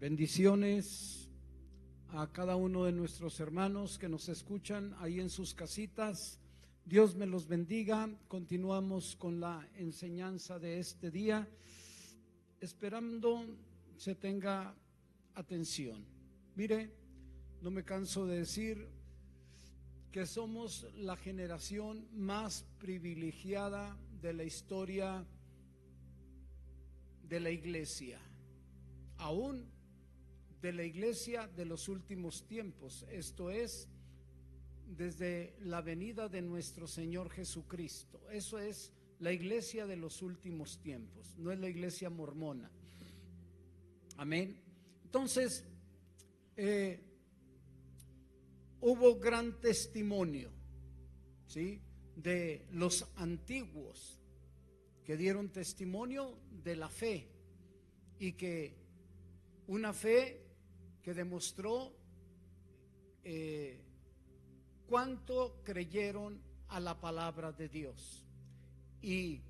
Bendiciones a cada uno de nuestros hermanos que nos escuchan ahí en sus casitas. Dios me los bendiga. Continuamos con la enseñanza de este día, esperando se tenga atención. Mire, no me canso de decir que somos la generación más privilegiada de la historia de la iglesia, aún de la iglesia de los últimos tiempos, esto es, desde la venida de nuestro Señor Jesucristo. Eso es la iglesia de los últimos tiempos, no es la iglesia mormona. Amén. Entonces, hubo gran testimonio, ¿sí?, de los antiguos que dieron testimonio de la fe, y que una fe que demostró cuánto creyeron a la palabra de Dios y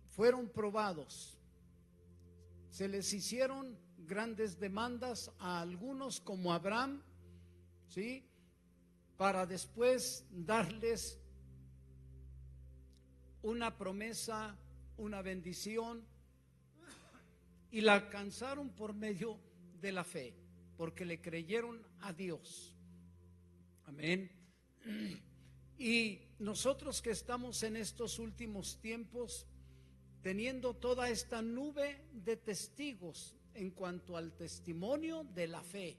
fueron probados. Se les hicieron grandes demandas a algunos, como Abraham, ¿sí?, para después darles una promesa, una bendición, y la alcanzaron por medio de la fe, porque le creyeron a Dios. Amén. Y nosotros que estamos en estos últimos tiempos, teniendo toda esta nube de testigos en cuanto al testimonio de la fe,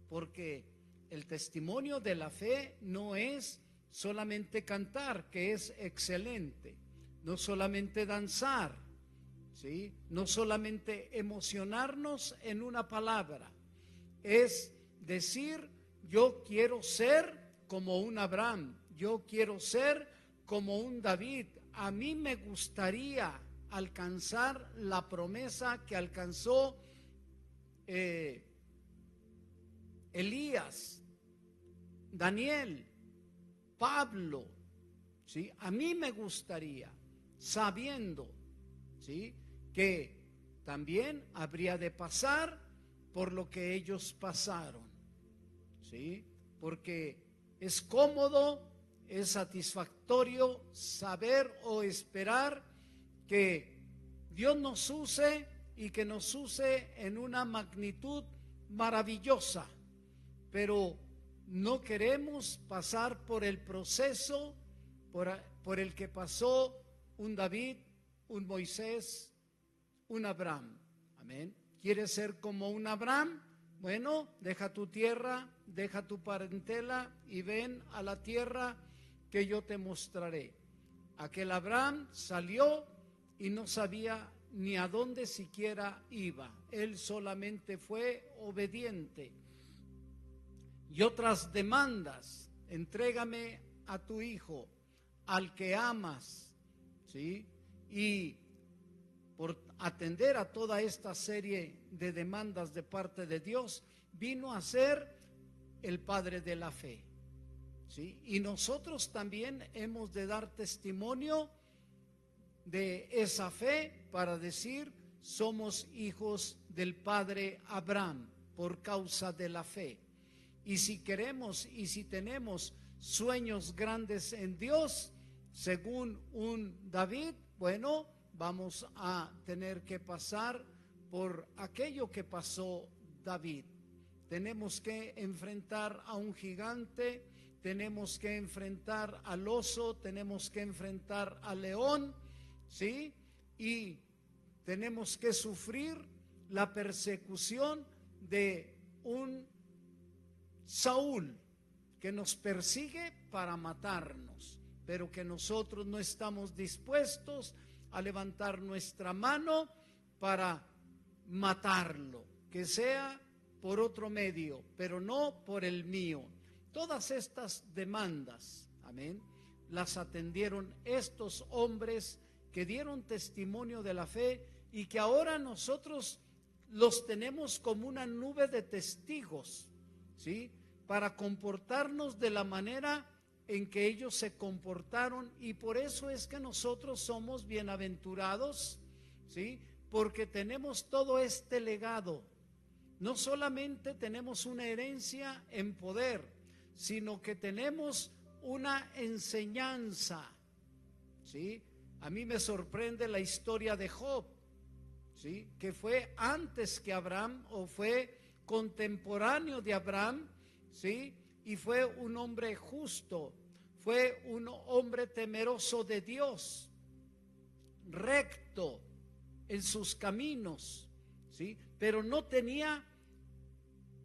porque el testimonio de la fe no es solamente cantar, que es excelente, no solamente danzar, ¿sí?, no solamente emocionarnos en una palabra, es decir, yo quiero ser como un Abraham, yo quiero ser como un David. A mí me gustaría alcanzar la promesa que alcanzó Elías, Daniel, Pablo, ¿sí? A mí me gustaría, sabiendo, ¿sí?, que también habría de pasar por lo que ellos pasaron, ¿sí?, porque es cómodo, es satisfactorio saber o esperar que Dios nos use y que nos use en una magnitud maravillosa, pero no queremos pasar por el proceso por el que pasó un David, un Moisés, un Abraham. Amén. ¿Quieres ser como un Abraham? Bueno, deja tu tierra, deja tu parentela y ven a la tierra que yo te mostraré. Aquel Abraham salió y no sabía ni a dónde siquiera iba. Él solamente fue obediente. Y otras demandas: entrégame a tu hijo, al que amas, ¿sí? Y por atender a toda esta serie de demandas de parte de Dios, vino a ser el padre de la fe, ¿sí? Y nosotros también hemos de dar testimonio de esa fe para decir: somos hijos del padre Abraham por causa de la fe. Y si queremos y si tenemos sueños grandes en Dios, según un David, bueno, vamos a tener que pasar por aquello que pasó David. Tenemos que enfrentar a un gigante, tenemos que enfrentar al oso, tenemos que enfrentar al león, ¿sí? Y tenemos que sufrir la persecución de un Saúl que nos persigue para matarnos, pero que nosotros no estamos dispuestos a levantar nuestra mano para matarlo, que sea por otro medio, pero no por el mío. Todas estas demandas, amén, las atendieron estos hombres que dieron testimonio de la fe y que ahora nosotros los tenemos como una nube de testigos, ¿sí?, para comportarnos de la manera en que ellos se comportaron. Y por eso es que nosotros somos bienaventurados, ¿sí?, porque tenemos todo este legado no solamente tenemos una herencia en poder, sino que tenemos una enseñanza, ¿sí? A mí me sorprende la historia de Job, ¿sí? Que fue antes que Abraham, o fue contemporáneo de Abraham, ¿sí? Y fue un hombre justo, fue un hombre temeroso de Dios, recto en sus caminos, ¿sí? Pero no tenía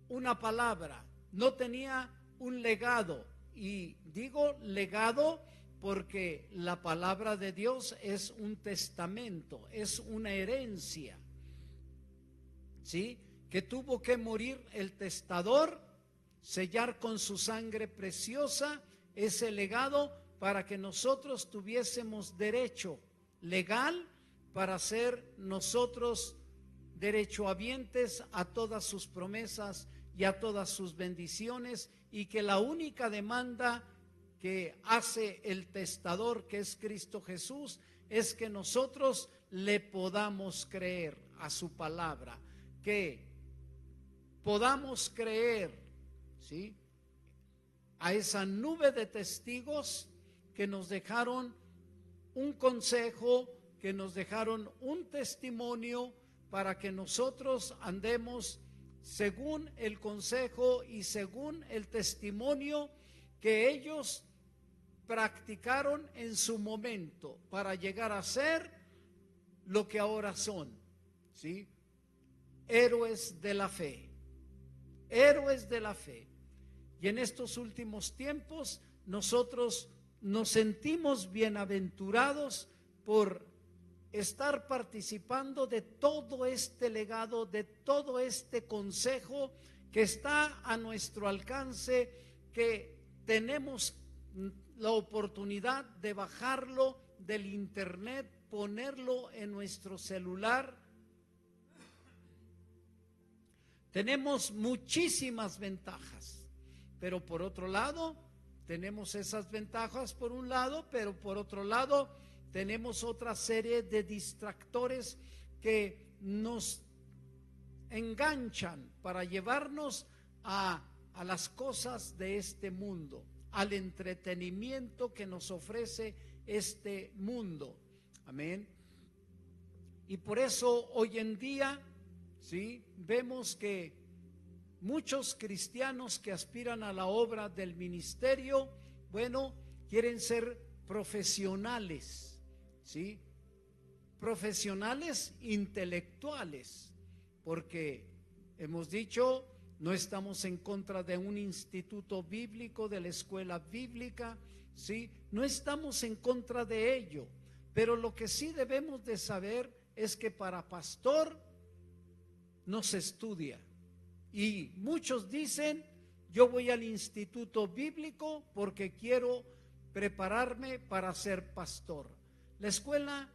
una palabra, no tenía un legado. Y digo legado porque la palabra de Dios es un testamento, es una herencia, ¿sí? Que tuvo que morir el testador, sellar con su sangre preciosa ese legado para que nosotros tuviésemos derecho legal para ser nosotros derechohabientes a todas sus promesas y a todas sus bendiciones, y que la única demanda que hace el testador, que es Cristo Jesús, es que nosotros le podamos creer a su palabra, que podamos creer, ¿sí?, a esa nube de testigos que nos dejaron un consejo, que nos dejaron un testimonio, para que nosotros andemos según el consejo y según el testimonio que ellos practicaron en su momento para llegar a ser lo que ahora son, ¿sí? Héroes de la fe, héroes de la fe. Y en estos últimos tiempos nosotros nos sentimos bienaventurados por estar participando de todo este legado, de todo este consejo que está a nuestro alcance, que tenemos la oportunidad de bajarlo del internet, ponerlo en nuestro celular. Tenemos muchísimas ventajas, pero por otro lado, tenemos esas ventajas por un lado, pero por otro lado, tenemos otra serie de distractores que nos enganchan para llevarnos a las cosas de este mundo, al entretenimiento que nos ofrece este mundo. Amén. Y por eso hoy en día, ¿sí?, vemos que muchos cristianos que aspiran a la obra del ministerio, bueno, quieren ser profesionales, ¿sí?, profesionales intelectuales, porque hemos dicho, no estamos en contra de un instituto bíblico, de la escuela bíblica, ¿sí?, no estamos en contra de ello, pero lo que sí debemos de saber es que para pastor no se estudia. Y muchos dicen, yo voy al instituto bíblico porque quiero prepararme para ser pastor. La escuela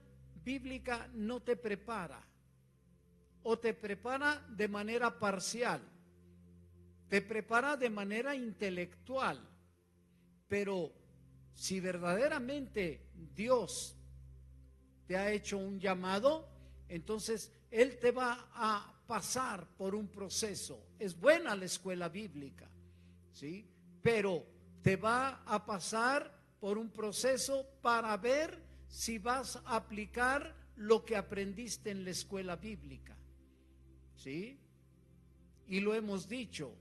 bíblica no te prepara, o te prepara de manera parcial, te prepara de manera intelectual, pero si verdaderamente Dios te ha hecho un llamado, entonces Él te va a pasar por un proceso. Es buena la escuela bíblica, ¿sí?, pero te va a pasar por un proceso para ver si vas a aplicar lo que aprendiste en la escuela bíblica, ¿sí? Y lo hemos dicho,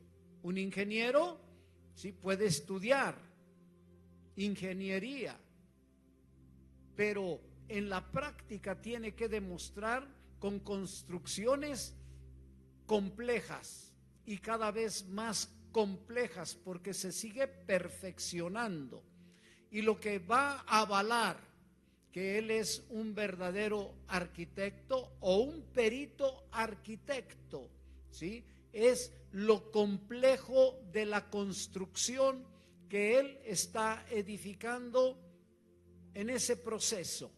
un ingeniero, ¿sí?, puede estudiar ingeniería, pero en la práctica tiene que demostrar con construcciones complejas y cada vez más complejas, porque se sigue perfeccionando. Y lo que va a avalar que él es un verdadero arquitecto o un perito arquitecto, ¿sí?, es lo complejo de la construcción que él está edificando en ese proceso.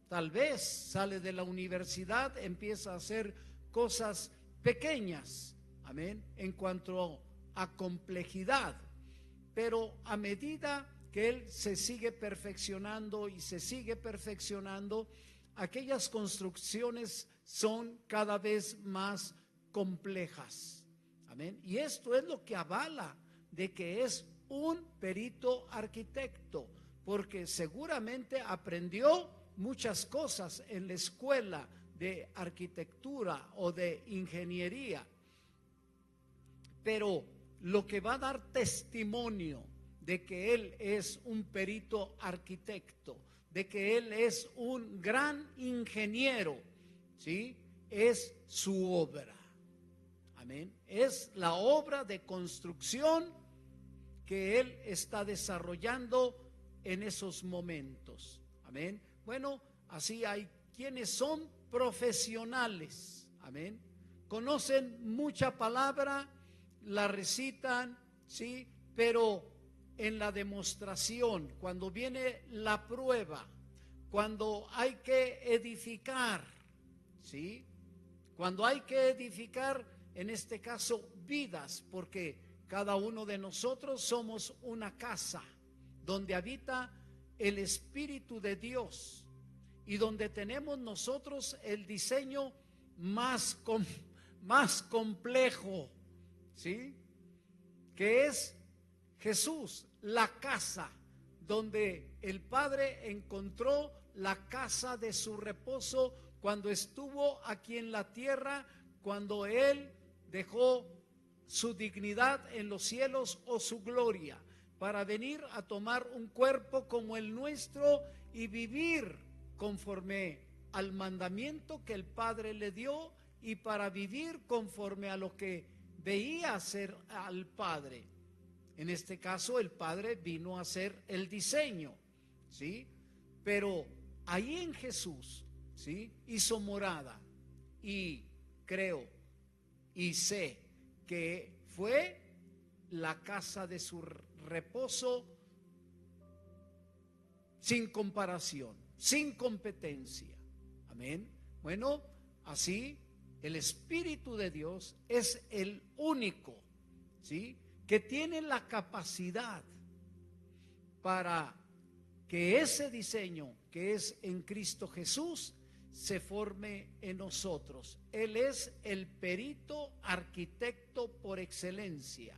Tal vez sale de la universidad, empieza a hacer cosas pequeñas, amén, en cuanto a complejidad, pero a medida que él se sigue perfeccionando y se sigue perfeccionando, aquellas construcciones son cada vez más complejas. Amén. Y esto es lo que avala de que es un perito arquitecto, porque seguramente aprendió muchas cosas en la escuela de arquitectura o de ingeniería, pero lo que va a dar testimonio de que él es un perito arquitecto, de que él es un gran ingeniero, ¿sí?, es su obra. Amén. Es la obra de construcción que él está desarrollando en esos momentos. Amén. Bueno, así hay quienes son profesionales. Amén. Conocen mucha palabra, la recitan, sí, pero en la demostración, cuando viene la prueba, cuando hay que edificar, sí, cuando hay que edificar, en este caso, vidas, porque cada uno de nosotros somos una casa donde habita el Espíritu de Dios y donde tenemos nosotros el diseño más complejo, ¿sí?, que es Jesús, la casa donde el Padre encontró la casa de su reposo cuando estuvo aquí en la tierra, cuando Él dejó su dignidad en los cielos o su gloria, para venir a tomar un cuerpo como el nuestro y vivir conforme al mandamiento que el Padre le dio y para vivir conforme a lo que veía hacer al Padre. En este caso, el Padre vino a hacer el diseño, ¿sí? Pero ahí en Jesús, ¿sí?, hizo morada, y creo y sé que fue la casa de su reposo sin comparación, sin competencia. Amén. Bueno, así el Espíritu de Dios es el único, ¿sí?, que tiene la capacidad para que ese diseño que es en Cristo Jesús se forme en nosotros. Él es el perito arquitecto por excelencia.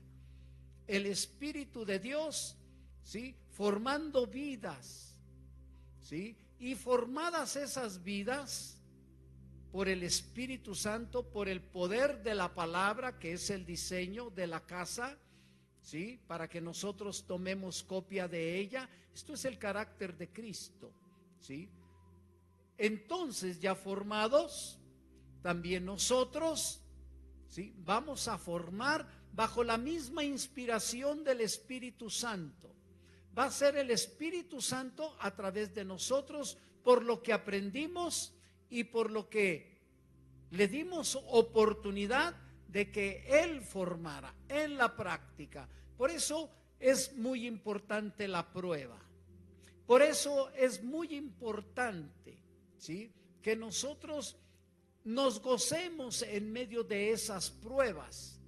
El Espíritu de Dios, ¿sí?, formando vidas, ¿sí?, y formadas esas vidas por el Espíritu Santo, por el poder de la palabra, que es el diseño de la casa, ¿sí?, para que nosotros tomemos copia de ella. Esto es el carácter de Cristo, ¿sí? Entonces, ya formados, también nosotros, ¿sí?, vamos a formar bajo la misma inspiración del Espíritu Santo. Va a ser el Espíritu Santo a través de nosotros, por lo que aprendimos y por lo que le dimos oportunidad de que Él formara en la práctica. Por eso es muy importante la prueba. Por eso es muy importante, ¿sí?, que nosotros nos gocemos en medio de esas pruebas,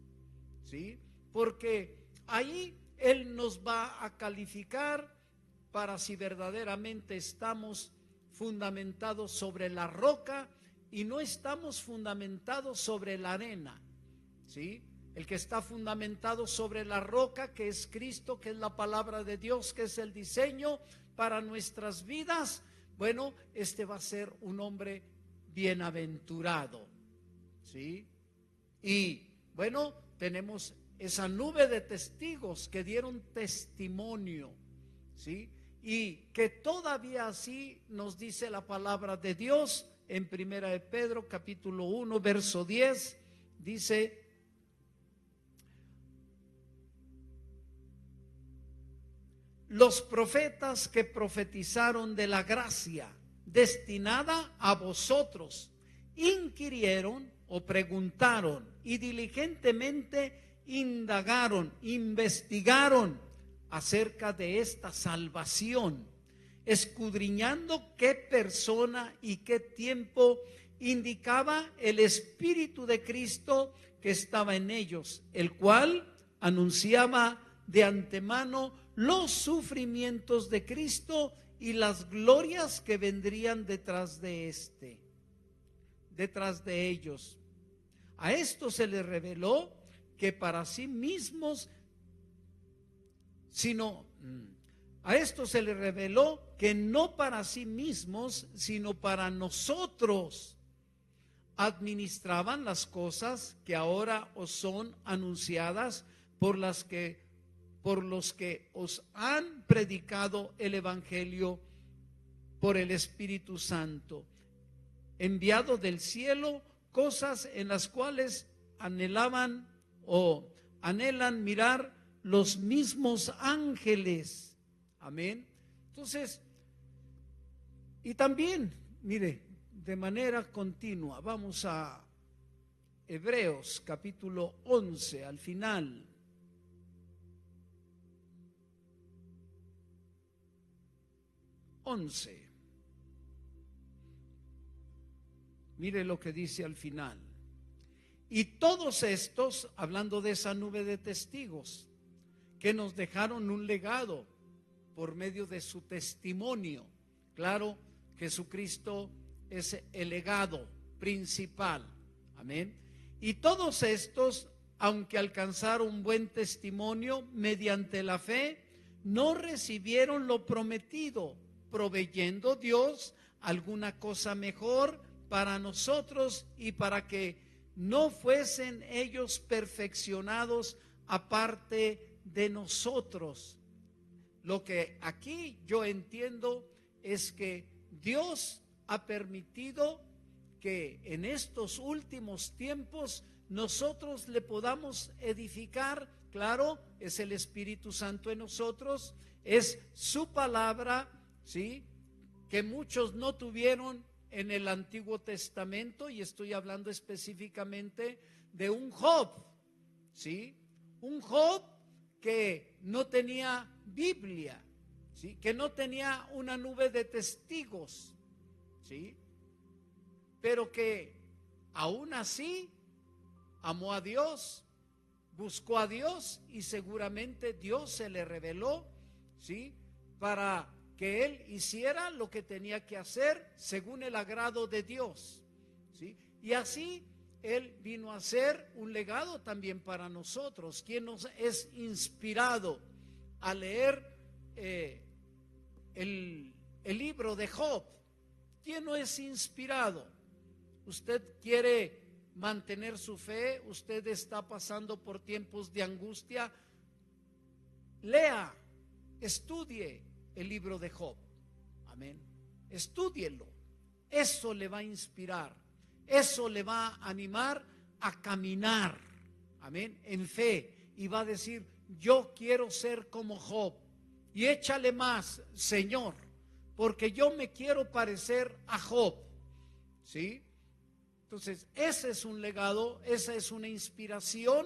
¿sí?, porque ahí Él nos va a calificar para si verdaderamente estamos fundamentados sobre la roca y no estamos fundamentados sobre la arena, ¿sí? El que está fundamentado sobre la roca, que es Cristo, que es la palabra de Dios, que es el diseño para nuestras vidas, bueno, este va a ser un hombre bienaventurado, ¿sí? Y bueno, tenemos esa nube de testigos que dieron testimonio, ¿sí? Y que todavía así nos dice la palabra de Dios en Primera de Pedro, capítulo 1, verso 10, dice: los profetas que profetizaron de la gracia destinada a vosotros inquirieron o preguntaron y diligentemente indagaron, investigaron acerca de esta salvación, escudriñando qué persona y qué tiempo indicaba el Espíritu de Cristo que estaba en ellos, el cual anunciaba de antemano los sufrimientos de Cristo y las glorias que vendrían detrás de ellos. a esto se les reveló que para sí mismos, a esto se les reveló que no para sí mismos, sino para nosotros administraban las cosas que ahora os son anunciadas por los que os han predicado el Evangelio por el Espíritu Santo, enviado del cielo, cosas en las cuales anhelan mirar los mismos ángeles. Amén. Entonces, y también, mire, de manera continua, vamos a Hebreos capítulo 11, al final. Mire lo que dice al final. Y todos estos, hablando de esa nube de testigos, que nos dejaron un legado por medio de su testimonio. Claro, Jesucristo es el legado principal. Amén. Y todos estos, aunque alcanzaron buen testimonio mediante la fe, no recibieron lo prometido, proveyendo Dios alguna cosa mejor para nosotros y para que no fuesen ellos perfeccionados aparte de nosotros. Lo que aquí yo entiendo es que Dios ha permitido que en estos últimos tiempos nosotros le podamos edificar. Claro, es el Espíritu Santo en nosotros, es su palabra, ¿sí?, que muchos no tuvieron en el Antiguo Testamento, y estoy hablando específicamente de un Job, ¿sí? Un Job que no tenía Biblia, ¿sí?, que no tenía una nube de testigos, ¿sí?, pero que aún así amó a Dios, buscó a Dios, y seguramente Dios se le reveló, ¿sí?, para que él hiciera lo que tenía que hacer según el agrado de Dios, ¿sí? Y así él vino a ser un legado también para nosotros. ¿Quién nos es inspirado a leer el libro de Job? ¿Quién no es inspirado? Usted quiere mantener su fe, usted está pasando por tiempos de angustia, lea, estudie el libro de Job. Amén. Estúdielo. Eso le va a inspirar, eso le va a animar a caminar, amén, en fe, y va a decir: yo quiero ser como Job. Y échale más, Señor, porque yo me quiero parecer a Job, ¿sí? Entonces, ese es un legado, esa es una inspiración.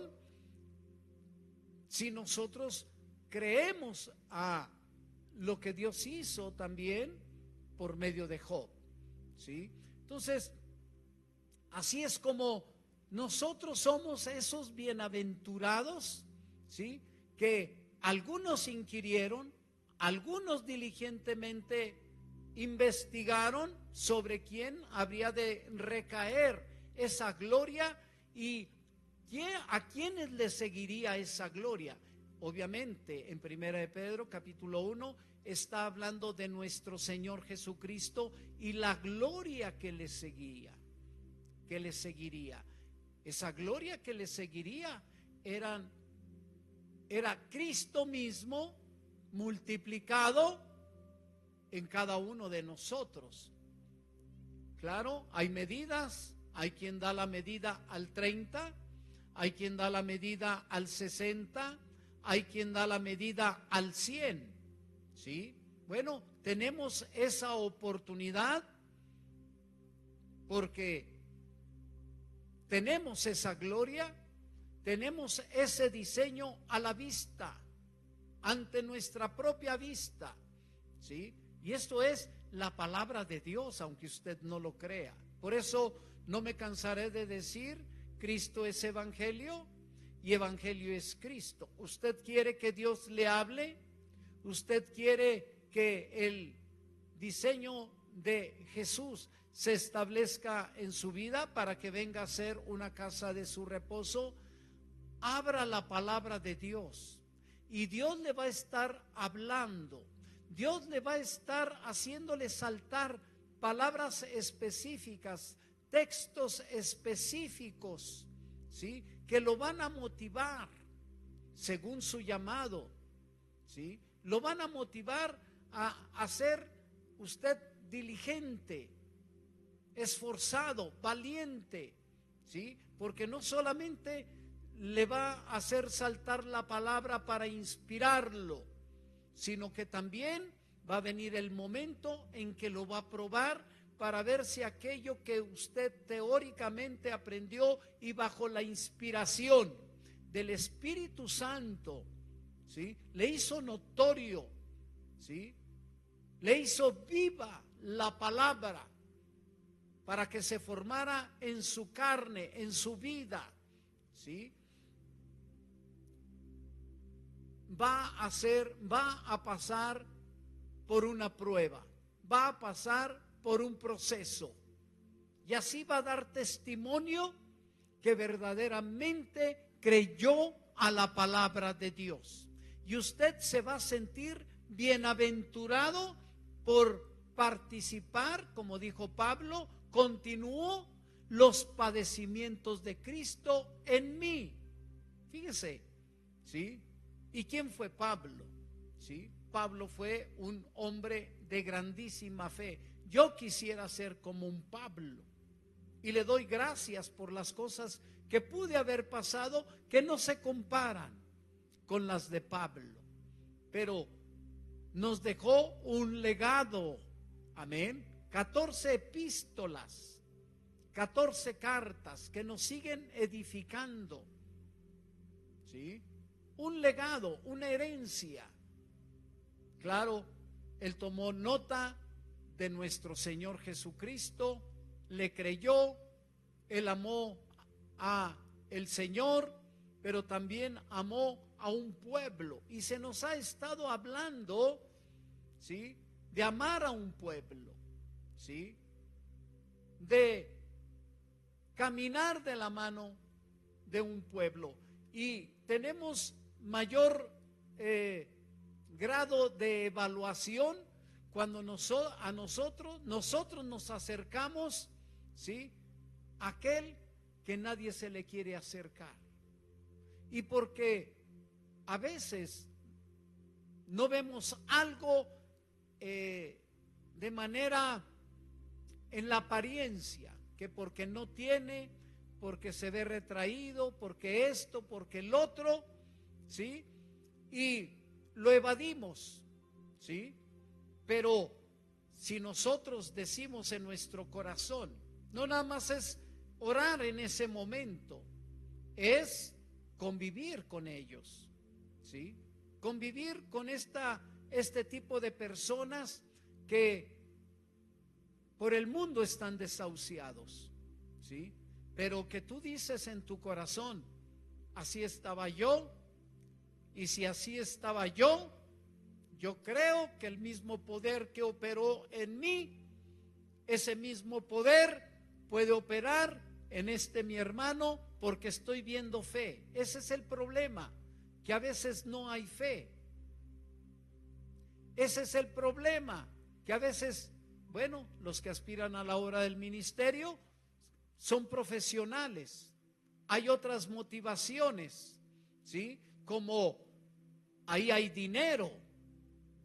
Si nosotros creemos a lo que Dios hizo también por medio de Job, ¿sí? Entonces, así es como nosotros somos esos bienaventurados, ¿sí?, que algunos inquirieron, algunos diligentemente investigaron sobre quién habría de recaer esa gloria y a quiénes le seguiría esa gloria. Obviamente, en 1 de Pedro, capítulo 1, está hablando de nuestro Señor Jesucristo y la gloria que le seguiría. Esa gloria que le seguiría era Cristo mismo multiplicado en cada uno de nosotros. Claro, hay medidas, hay quien da la medida al 30, hay quien da la medida al 60, hay quien da la medida al 100, ¿sí? Bueno, tenemos esa oportunidad porque tenemos esa gloria, tenemos ese diseño a la vista, ante nuestra propia vista, ¿sí? Y esto es la palabra de Dios, aunque usted no lo crea. Por eso no me cansaré de decir: Cristo es evangelio y evangelio es Cristo. ¿Usted quiere que Dios le hable? ¿Usted quiere que el diseño de Jesús se establezca en su vida para que venga a ser una casa de su reposo, abra la palabra de Dios y Dios le va a estar hablando. Dios le va a estar haciéndole saltar palabras específicas, textos específicos, ¿sí? Que lo van a motivar según su llamado, ¿sí? Lo van a motivar a ser usted diligente, esforzado, valiente, ¿sí? Porque no solamente le va a hacer saltar la palabra para inspirarlo, sino que también va a venir el momento en que lo va a probar para ver si aquello que usted teóricamente aprendió y bajo la inspiración del Espíritu Santo, ¿sí? Le hizo notorio, ¿sí? Le hizo viva la palabra para que se formara en su carne, en su vida, ¿sí? Va a pasar por una prueba, va a pasar por un proceso, y así va a dar testimonio que verdaderamente creyó a la palabra de Dios. Y usted se va a sentir bienaventurado por participar, como dijo Pablo, continuó los padecimientos de Cristo en mí. Fíjese, ¿sí? ¿Y quién fue Pablo? ¿Sí? Pablo fue un hombre de grandísima fe. Yo quisiera ser como un Pablo, y le doy gracias por las cosas que pude haber pasado, que no se comparan con las de Pablo, pero nos dejó un legado, amén, 14 epístolas, 14 cartas que nos siguen edificando, ¿sí? Un legado, una herencia. Claro, él tomó nota de nuestro Señor Jesucristo, le creyó, él amó a el Señor, pero también amó a un pueblo, y se nos ha estado hablando, ¿sí?, de amar a un pueblo, ¿sí?, de caminar de la mano de un pueblo, y tenemos mayor grado de evaluación cuando nosotros nos acercamos, ¿sí?, a aquel que nadie se le quiere acercar. Y porque a veces no vemos algo de manera en la apariencia, que porque no tiene, porque se ve retraído, porque esto, porque el otro, ¿sí? Y lo evadimos, ¿sí? Pero si nosotros decimos en nuestro corazón, no nada más es orar en ese momento, es convivir con ellos, ¿sí? Convivir con este tipo de personas que por el mundo están desahuciados, ¿sí? Pero que tú dices en tu corazón, así estaba yo, y si así estaba yo creo que el mismo poder que operó en mí, ese mismo poder puede operar en mi hermano, porque estoy viendo fe. Ese es el problema, que a veces no hay fe. Ese es el problema, que a veces, bueno, los que aspiran a la obra del ministerio son profesionales. Hay otras motivaciones, ¿sí? Como ahí hay dinero,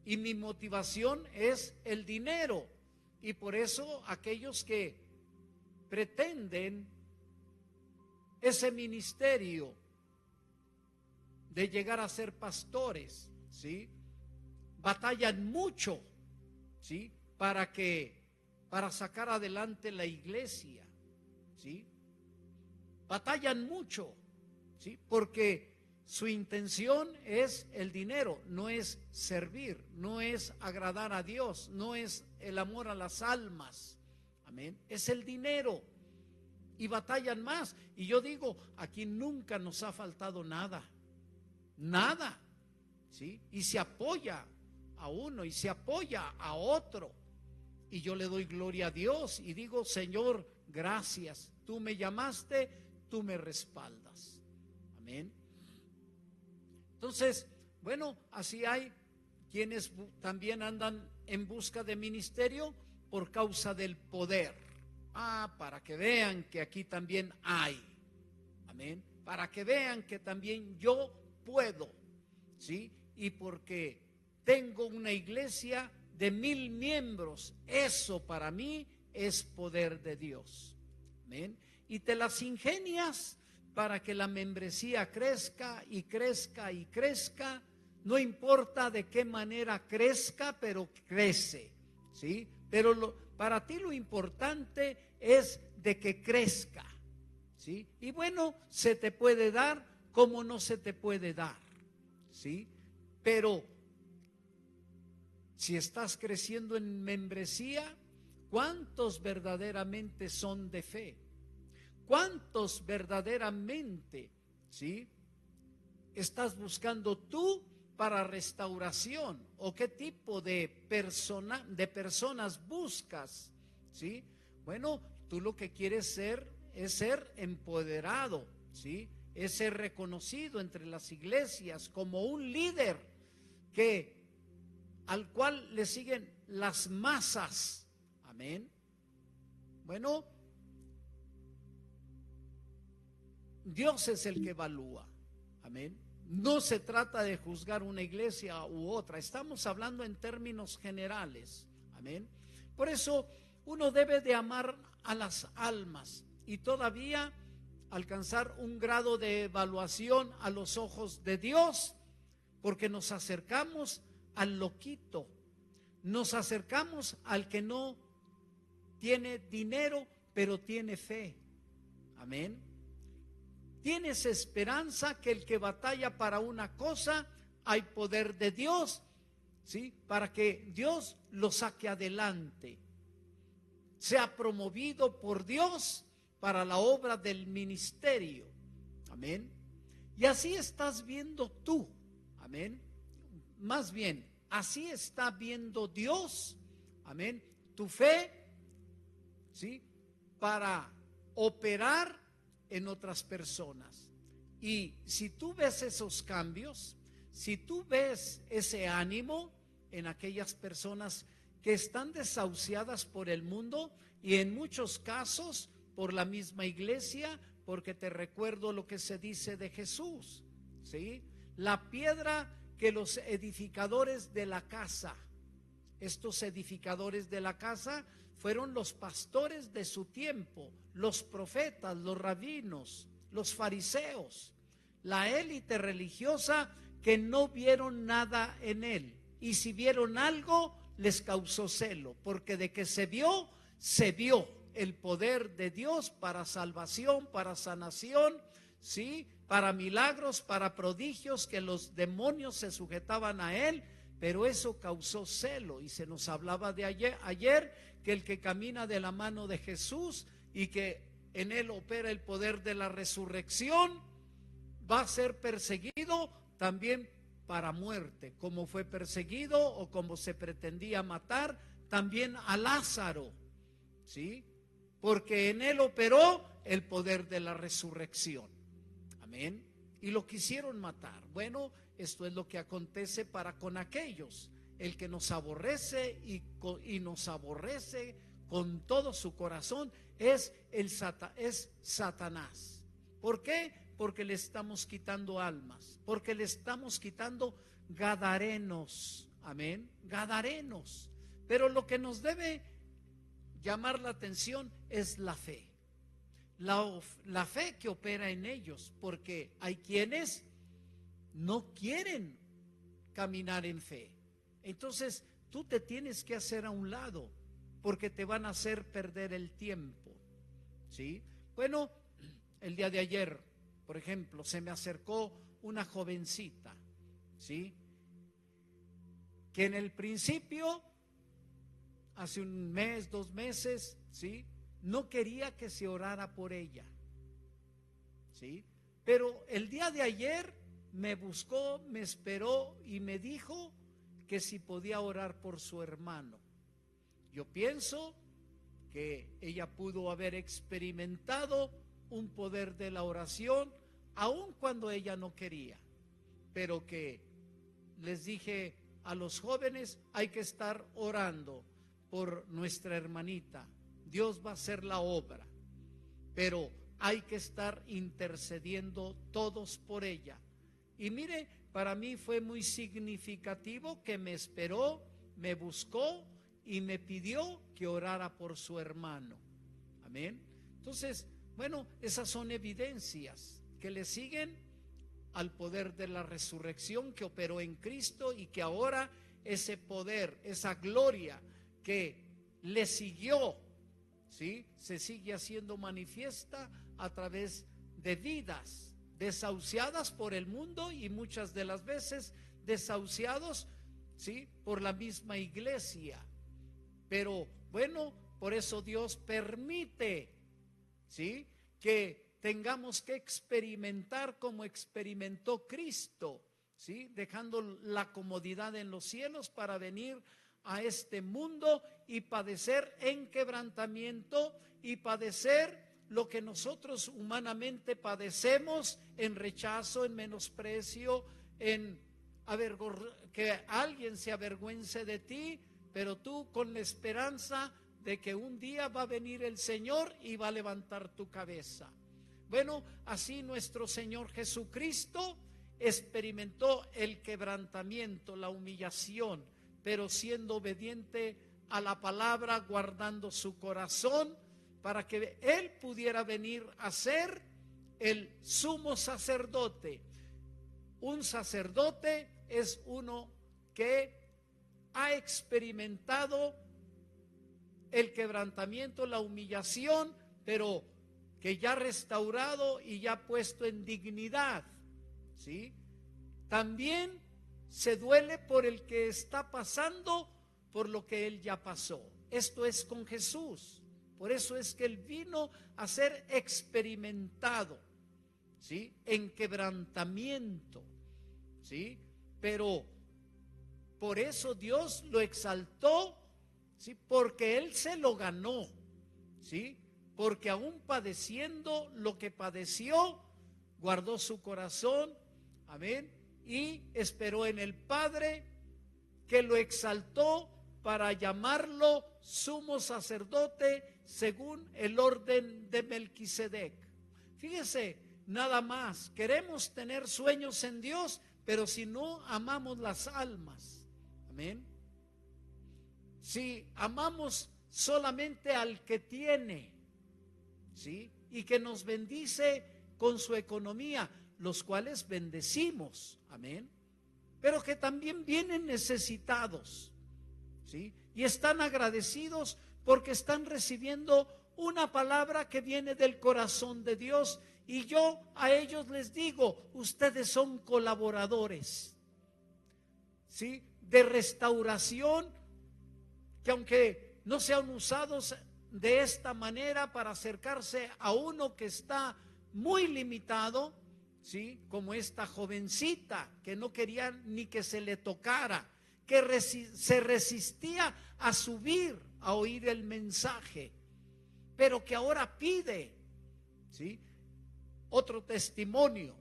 y mi motivación es el dinero, y por eso aquellos que pretenden ese ministerio de llegar a ser pastores, ¿sí?, batallan mucho, ¿sí?, para sacar adelante la iglesia, ¿sí? Batallan mucho, ¿sí?, porque su intención es el dinero, no es servir, no es agradar a Dios, no es el amor a las almas, amén, es el dinero, y batallan más. Y yo digo, aquí nunca nos ha faltado nada, nada, ¿sí? Y se apoya a uno y se apoya a otro, Y yo le doy gloria a Dios y digo, Señor, gracias. Tú me llamaste, tú me respaldas. Amén. Entonces, bueno, así hay quienes también andan en busca de ministerio por causa del poder. Para que vean que aquí también hay. Amén. Para que vean que también yo puedo. ¿Sí? Y porque tengo una iglesia de 1000 miembros, eso para mí es poder de Dios. Amén. Y te las ingenias para que la membresía crezca y crezca y crezca. No importa de qué manera crezca, pero crece. ¿Sí? Pero para ti lo importante es de que crezca. ¿Sí? Y bueno, se te puede dar como no se te puede dar. ¿Sí? Pero si estás creciendo en membresía, ¿cuántos verdaderamente son de fe? ¿Cuántos verdaderamente, ¿sí?, estás buscando tú para restauración? ¿O qué tipo de personas buscas? ¿Sí? Bueno, tú lo que quieres ser es ser empoderado, ¿sí? Es ser reconocido entre las iglesias como un líder al cual le siguen las masas. Amén. Bueno, Dios es el que evalúa. Amén. No se trata de juzgar una iglesia u otra. Estamos hablando en términos generales. Amén. Por eso uno debe de amar a las almas y todavía alcanzar un grado de evaluación a los ojos de Dios, porque nos acercamos al loquito, nos acercamos al que no tiene dinero, pero tiene fe. Amén. Tienes esperanza que el que batalla para una cosa, hay poder de Dios, ¿sí?, para que Dios lo saque adelante, sea promovido por Dios para la obra del ministerio. Amén. Y así estás viendo tú. Amén. Más bien, así está viendo Dios. Amén. Tu fe, ¿sí?, para operar en otras personas. Y si tú ves esos cambios, si tú ves ese ánimo en aquellas personas que están desahuciadas por el mundo y en muchos casos por la misma iglesia, porque te recuerdo lo que se dice de Jesús, ¿sí? La piedra que los edificadores de la casa, estos edificadores de la casa fueron los pastores de su tiempo, los profetas, los rabinos, los fariseos, la élite religiosa que no vieron nada en él, y si vieron algo les causó celo, porque de que se vio el poder de Dios para salvación, para sanación, ¿sí?, para milagros, para prodigios, que los demonios se sujetaban a él. Pero eso causó celo, y se nos hablaba de ayer que el que camina de la mano de Jesús y que en él opera el poder de la resurrección, va a ser perseguido también para muerte, como fue perseguido o como se pretendía matar también a Lázaro, ¿sí?, porque en él operó el poder de la resurrección. Amén. Y lo quisieron matar. Bueno, esto es lo que acontece para con aquellos, el que nos aborrece y nos aborrece con todo su corazón es Satanás. ¿Por qué? Porque le estamos quitando almas, porque le estamos quitando gadarenos. Amén, gadarenos. Pero lo que nos debe llamar la atención es la fe. La fe que opera en ellos, porque hay quienes no quieren caminar en fe. Entonces tú te tienes que hacer a un lado, porque te van a hacer perder el tiempo, ¿sí? Bueno, el día de ayer, por ejemplo, se me acercó una jovencita, ¿sí?, que en el principio, hace un mes, 2 meses, ¿sí?, no quería que se orara por ella, ¿sí? Pero el día de ayer me buscó, me esperó y me dijo que si podía orar por su hermano. Yo pienso que ella pudo haber experimentado un poder de la oración, aun cuando ella no quería, pero que les dije a los jóvenes, hay que estar orando por nuestra hermanita. Dios va a hacer la obra, pero hay que estar intercediendo todos por ella. Y mire, para mí fue muy significativo que me esperó, me buscó y me pidió que orara por su hermano. Amén. Entonces, bueno, esas son evidencias que le siguen al poder de la resurrección que operó en Cristo, y que ahora ese poder, esa gloria que le siguió, ¿sí?, se sigue haciendo manifiesta a través de vidas desahuciadas por el mundo, y muchas de las veces desahuciados, ¿sí?, por la misma iglesia. Pero bueno, por eso Dios permite, ¿sí?, que tengamos que experimentar como experimentó Cristo, ¿sí?, dejando la comodidad en los cielos para venir a este mundo y padecer en quebrantamiento y padecer lo que nosotros humanamente padecemos, en rechazo, en menosprecio, en que alguien se avergüence de ti, pero tú con la esperanza de que un día va a venir el Señor y va a levantar tu cabeza. Bueno, así nuestro Señor Jesucristo experimentó el quebrantamiento, la humillación, pero siendo obediente a la palabra, guardando su corazón, para que Él pudiera venir a ser el sumo sacerdote. Un sacerdote es uno que ha experimentado el quebrantamiento, la humillación, pero que ya restaurado y ya puesto en dignidad, ¿sí? También se duele por el que está pasando por lo que él ya pasó. Esto es con Jesús. Por eso es que él vino a ser experimentado, ¿sí?, en quebrantamiento, ¿sí? Pero por eso Dios lo exaltó, ¿sí?, porque él se lo ganó, ¿sí? Porque aún padeciendo lo que padeció, guardó su corazón, amén, y esperó en el Padre, que lo exaltó para llamarlo sumo sacerdote según el orden de Melquisedec. Fíjese, nada más, queremos tener sueños en Dios, pero si no amamos las almas, amén, si amamos solamente al que tiene, ¿sí?, y que nos bendice con su economía, los cuales bendecimos, amén, pero que también vienen necesitados, ¿sí?, y están agradecidos porque están recibiendo una palabra que viene del corazón de Dios. Y yo a ellos les digo, ustedes son colaboradores, ¿sí?, de restauración, que aunque no sean usados de esta manera para acercarse a uno que está muy limitado, ¿sí?, como esta jovencita que no quería ni que se le tocara, que se resistía a subir a oír el mensaje, pero que ahora pide, ¿sí? Otro testimonio.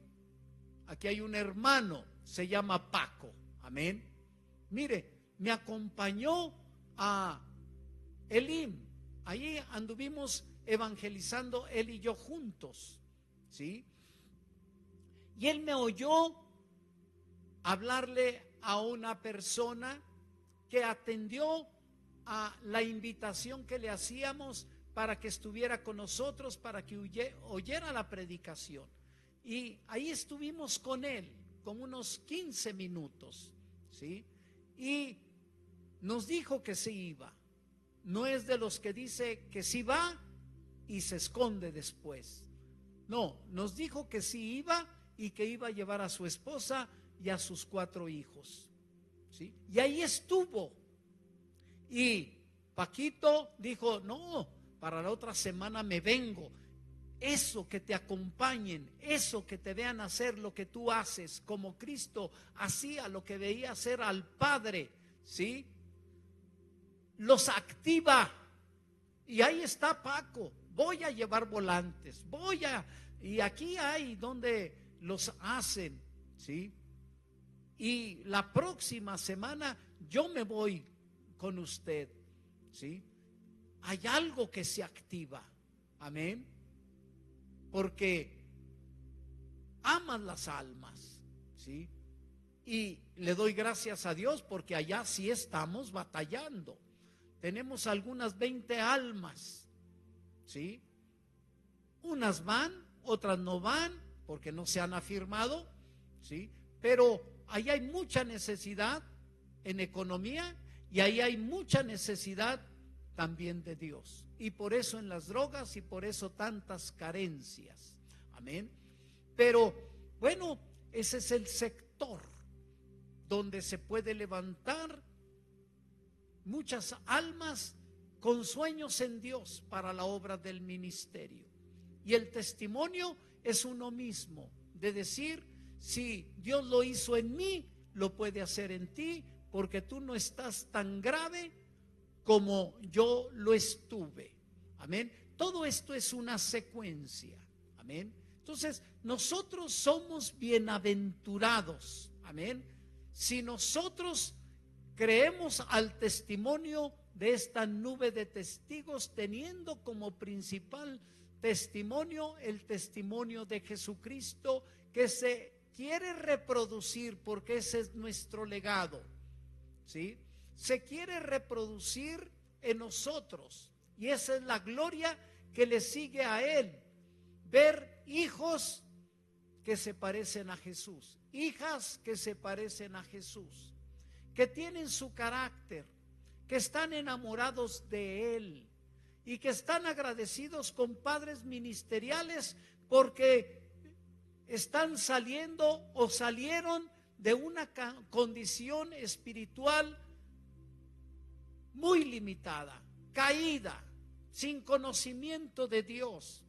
Aquí hay un hermano, se llama Paco, amén. Mire, me acompañó a Elim, ahí anduvimos evangelizando él y yo juntos, ¿sí? Y él me oyó hablarle a una persona que atendió a la invitación que le hacíamos para que estuviera con nosotros, para que oyera la predicación. Y ahí estuvimos con él, con unos 15 minutos, ¿sí? Y nos dijo que sí iba. No es de los que dice que sí va y se esconde después. No, nos dijo que sí iba y que iba a llevar a su esposa y a sus 4 hijos, ¿sí? Y ahí estuvo. Y Paquito dijo, no, para la otra semana me vengo. Eso, que te acompañen, eso, que te vean hacer lo que tú haces, como Cristo hacía, lo que veía hacer al Padre, ¿sí? los activa. Y ahí está Paco, voy a llevar volantes, y aquí hay donde los hacen, ¿sí? Y la próxima semana yo me voy con usted, ¿sí? Hay algo que se activa, amén, porque aman las almas, ¿sí? Y le doy gracias a Dios porque allá sí estamos batallando. Tenemos algunas 20 almas, ¿sí? Unas van, otras no van porque no se han afirmado, ¿sí? Pero ahí hay mucha necesidad en economía y ahí hay mucha necesidad también de Dios. Y por eso en las drogas y por eso tantas carencias. Amén. Pero bueno, ese es el sector donde se puede levantar muchas almas con sueños en Dios para la obra del ministerio. Y el testimonio es uno mismo, de decir, si Dios lo hizo en mí, lo puede hacer en ti, porque tú no estás tan grave como yo lo estuve. Amén. Todo esto es una secuencia. Amén. Entonces, nosotros somos bienaventurados. Amén. Si nosotros creemos al testimonio de esta nube de testigos, teniendo como principal testimonio el testimonio de Jesucristo, que se quiere reproducir porque ese es nuestro legado, ¿sí? Se quiere reproducir en nosotros y esa es la gloria que le sigue a Él, ver hijos que se parecen a Jesús, hijas que se parecen a Jesús, que tienen su carácter, que están enamorados de Él y que están agradecidos con padres ministeriales porque están saliendo o salieron de una condición espiritual muy limitada, caída, sin conocimiento de Dios.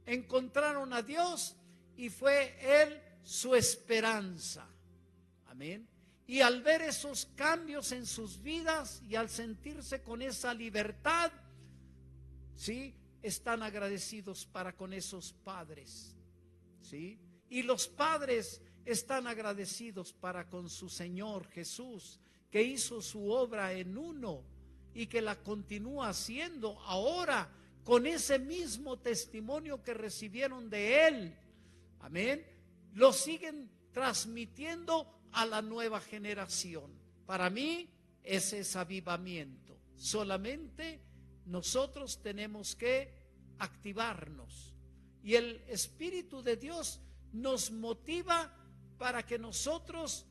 Encontraron a Dios y fue Él su esperanza. Amén. Y al ver esos cambios en sus vidas y al sentirse con esa libertad, ¿sí?, están agradecidos para con esos padres, ¿sí? Y los padres están agradecidos para con su Señor Jesús, que hizo su obra en uno y que la continúa haciendo ahora con ese mismo testimonio que recibieron de Él. Amén. Lo siguen transmitiendo a la nueva generación. Para mí ese es avivamiento. Solamente nosotros tenemos que activarnos y el Espíritu de Dios nos motiva para que nosotros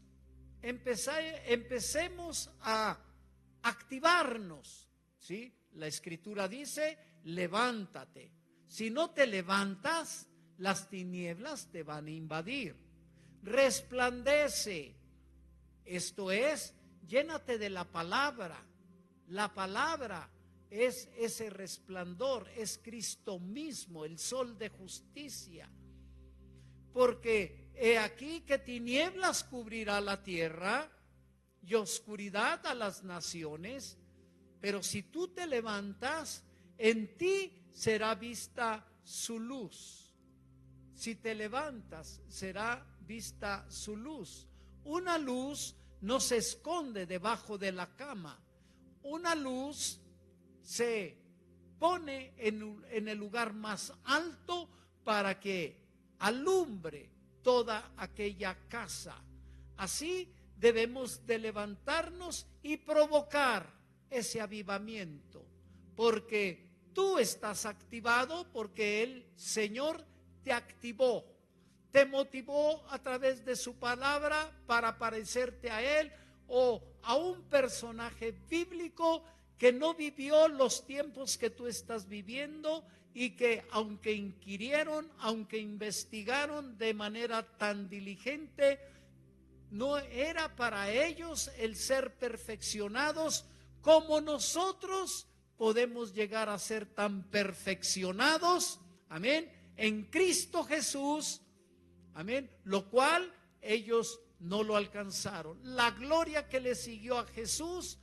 empecemos a activarnos, ¿sí? La Escritura dice, levántate. Si no te levantas, las tinieblas te van a invadir. Resplandece. Esto es, llénate de la palabra. La palabra es ese resplandor, es Cristo mismo, el sol de justicia. Porque he aquí que tinieblas cubrirá la tierra y oscuridad a las naciones, pero si tú te levantas, en ti será vista su luz. Si te levantas, será vista su luz. Una luz no se esconde debajo de la cama. Una luz se pone en el lugar más alto para que alumbre toda aquella casa. Así debemos de levantarnos y provocar ese avivamiento, porque tú estás activado, porque el Señor te activó, te motivó a través de su palabra para parecerte a Él o a un personaje bíblico que no vivió los tiempos que tú estás viviendo y que aunque inquirieron, aunque investigaron de manera tan diligente, no era para ellos el ser perfeccionados como nosotros podemos llegar a ser tan perfeccionados, amén, en Cristo Jesús, amén, lo cual ellos no lo alcanzaron. La gloria que le siguió a Jesús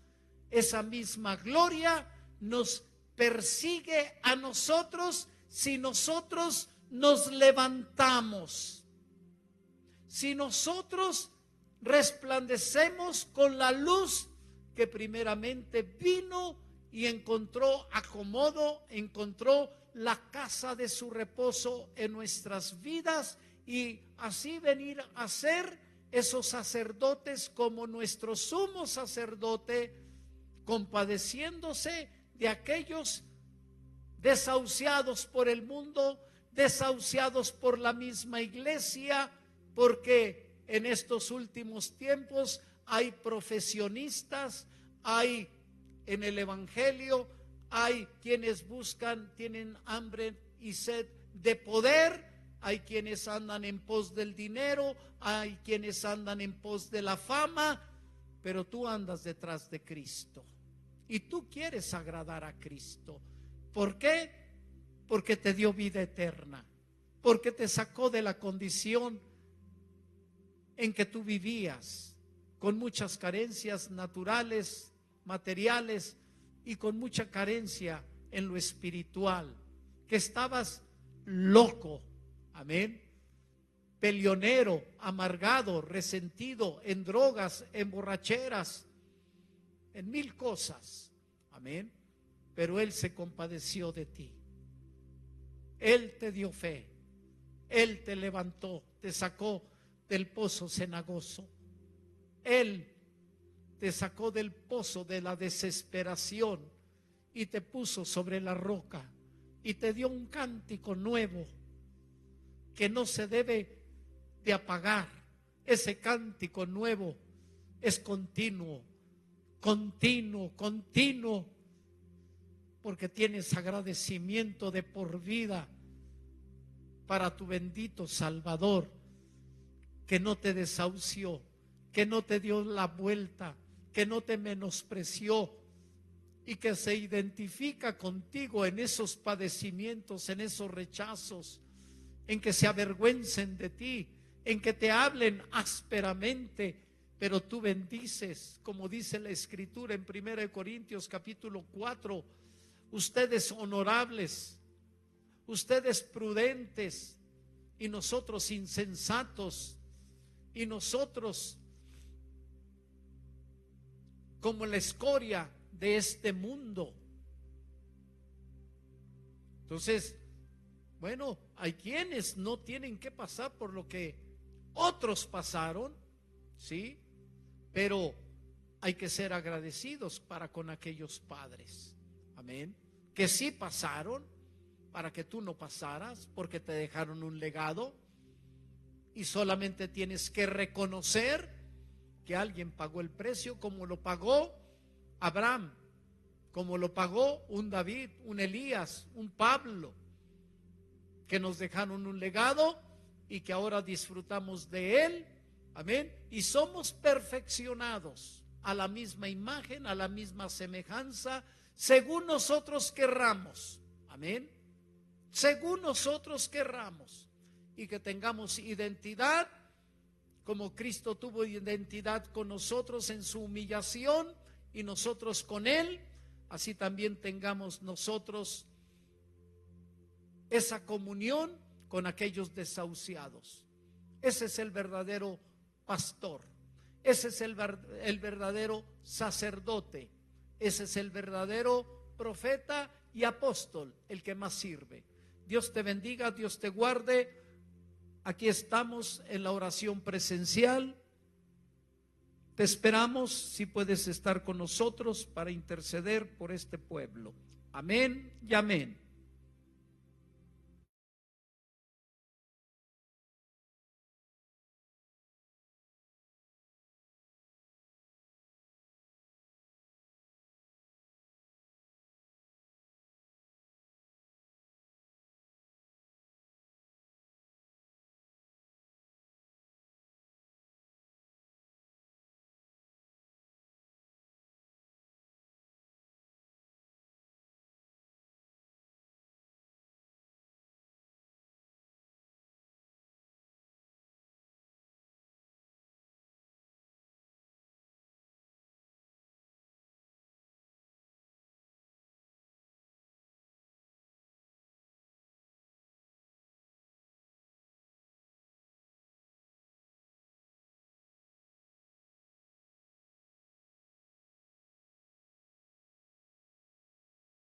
esa misma gloria nos persigue a nosotros si nosotros nos levantamos, si nosotros resplandecemos con la luz que primeramente vino y encontró acomodo, encontró la casa de su reposo en nuestras vidas, y así venir a ser esos sacerdotes como nuestro sumo sacerdote, compadeciéndose de aquellos desahuciados por el mundo, desahuciados por la misma iglesia, porque en estos últimos tiempos hay profesionistas, hay en el evangelio, hay quienes buscan, tienen hambre y sed de poder, hay quienes andan en pos del dinero, hay quienes andan en pos de la fama, pero tú andas detrás de Cristo y tú quieres agradar a Cristo. ¿Por qué? Porque te dio vida eterna, porque te sacó de la condición en que tú vivías, con muchas carencias naturales, materiales, y con mucha carencia en lo espiritual, que estabas loco, amén, peleonero, amargado, resentido, en drogas, en borracheras, en mil cosas, amén, pero Él se compadeció de ti, Él te dio fe, Él te levantó, te sacó del pozo cenagoso, Él te sacó del pozo de la desesperación y te puso sobre la roca y te dio un cántico nuevo que no se debe de apagar. Ese cántico nuevo es continuo, continuo, continuo, porque tienes agradecimiento de por vida para tu bendito Salvador, que no te desahució, que no te dio la vuelta, que no te menospreció y que se identifica contigo en esos padecimientos, en esos rechazos, en que se avergüencen de ti, en que te hablen ásperamente, pero tú bendices, como dice la Escritura en 1 Corintios capítulo 4, ustedes honorables, ustedes prudentes y nosotros insensatos, y nosotros como la escoria de este mundo. Entonces, bueno, hay quienes no tienen que pasar por lo que otros pasaron, ¿sí? Pero hay que ser agradecidos para con aquellos padres, amén, que sí pasaron para que tú no pasaras, porque te dejaron un legado, y solamente tienes que reconocer que alguien pagó el precio, como lo pagó Abraham, como lo pagó un David, un Elías, un Pablo, que nos dejaron un legado y que ahora disfrutamos de él, amén, y somos perfeccionados a la misma imagen, a la misma semejanza, según nosotros querramos, amén, según nosotros querramos, y que tengamos identidad como Cristo tuvo identidad con nosotros en su humillación y nosotros con Él, así también tengamos nosotros esa comunión con aquellos desahuciados. Ese es el verdadero pastor, ese es el verdadero sacerdote, ese es el verdadero profeta y apóstol, el que más sirve. Dios te bendiga, Dios te guarde. Aquí estamos en la oración presencial. Te esperamos, si puedes estar con nosotros para interceder por este pueblo. Amén y amén.